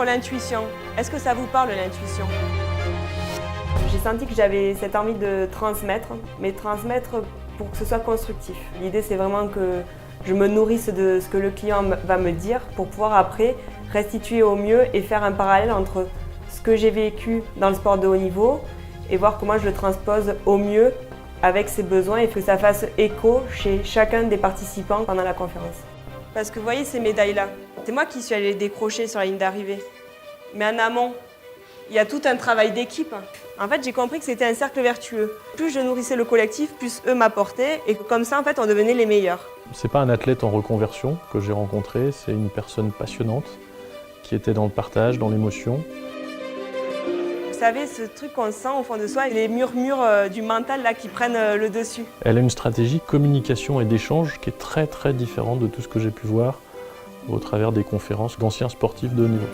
livre L'intuition. Est-ce que ça vous parle, l'intuition? J'ai senti que j'avais cette envie de transmettre, mais transmettre pour que ce soit constructif. L'idée, c'est vraiment que je me nourrisse de ce que le client va me dire pour pouvoir après restituer au mieux et faire un parallèle entre ce que j'ai vécu dans le sport de haut niveau et voir comment je le transpose au mieux avec ses besoins et que ça fasse écho chez chacun des participants pendant la conférence. Parce que vous voyez ces médailles-là, c'est moi qui suis allée les décrocher sur la ligne d'arrivée. Mais en amont, il y a tout un travail d'équipe. En fait, j'ai compris que c'était un cercle vertueux. Plus je nourrissais le collectif, plus eux m'apportaient et que comme ça, en fait, on devenait les meilleurs. C'est pas un athlète en reconversion que j'ai rencontré, c'est une personne passionnante qui était dans le partage, dans l'émotion. Vous savez, ce truc qu'on sent au fond de soi, les murmures du mental là, qui prennent le dessus. Elle a une stratégie de communication et d'échange qui est très très différente de tout ce que j'ai pu voir au travers des conférences d'anciens sportifs de haut niveau.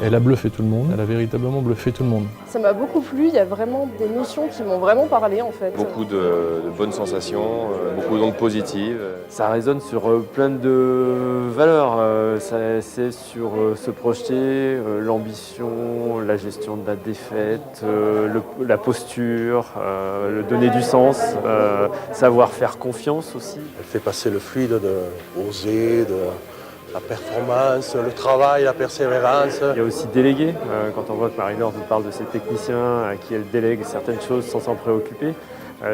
Elle a bluffé tout le monde, elle a véritablement bluffé tout le monde. Ça m'a beaucoup plu, il y a vraiment des notions qui m'ont vraiment parlé en fait. Beaucoup de bonnes sensations, beaucoup d'ondes positives. Ça résonne sur plein de valeurs, c'est sur se projeter, l'ambition, la gestion de la défaite, la posture, le donner du sens, savoir faire confiance aussi. Elle fait passer le fluide de oser, de la performance, le travail, la persévérance. Il y a aussi déléguer, quand on voit que Marie-Laure nous parle de ses techniciens à qui elle délègue certaines choses sans s'en préoccuper.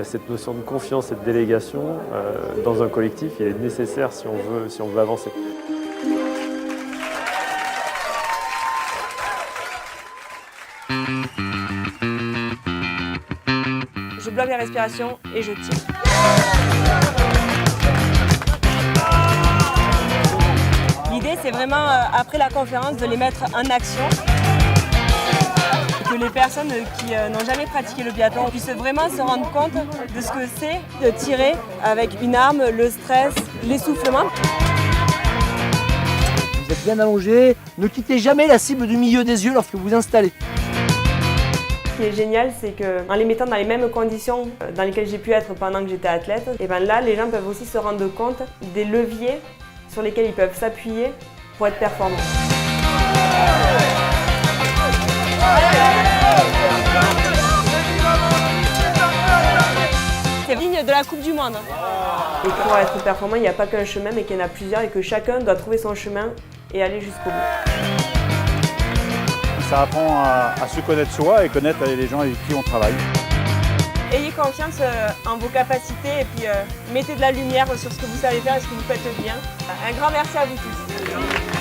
Cette notion de confiance et de délégation dans un collectif, il est nécessaire si on veut avancer. Je bloque la respiration et je tire. L'idée, c'est vraiment, après la conférence, de les mettre en action. Que les personnes qui n'ont jamais pratiqué le biathlon puissent vraiment se rendre compte de ce que c'est de tirer avec une arme, le stress, l'essoufflement. Vous êtes bien allongé, ne quittez jamais la cible du milieu des yeux lorsque vous installez. Ce qui est génial, c'est qu'en les mettant dans les mêmes conditions dans lesquelles j'ai pu être pendant que j'étais athlète, et ben là, les gens peuvent aussi se rendre compte des leviers sur lesquels ils peuvent s'appuyer pour être performants. C'est digne de la Coupe du Monde. Et pour être performant, il n'y a pas qu'un chemin, mais qu'il y en a plusieurs et que chacun doit trouver son chemin et aller jusqu'au bout. Ça apprend à se connaître soi et connaître les gens avec qui on travaille. Ayez confiance en vos capacités et puis mettez de la lumière sur ce que vous savez faire et ce que vous faites bien. Un grand merci à vous tous.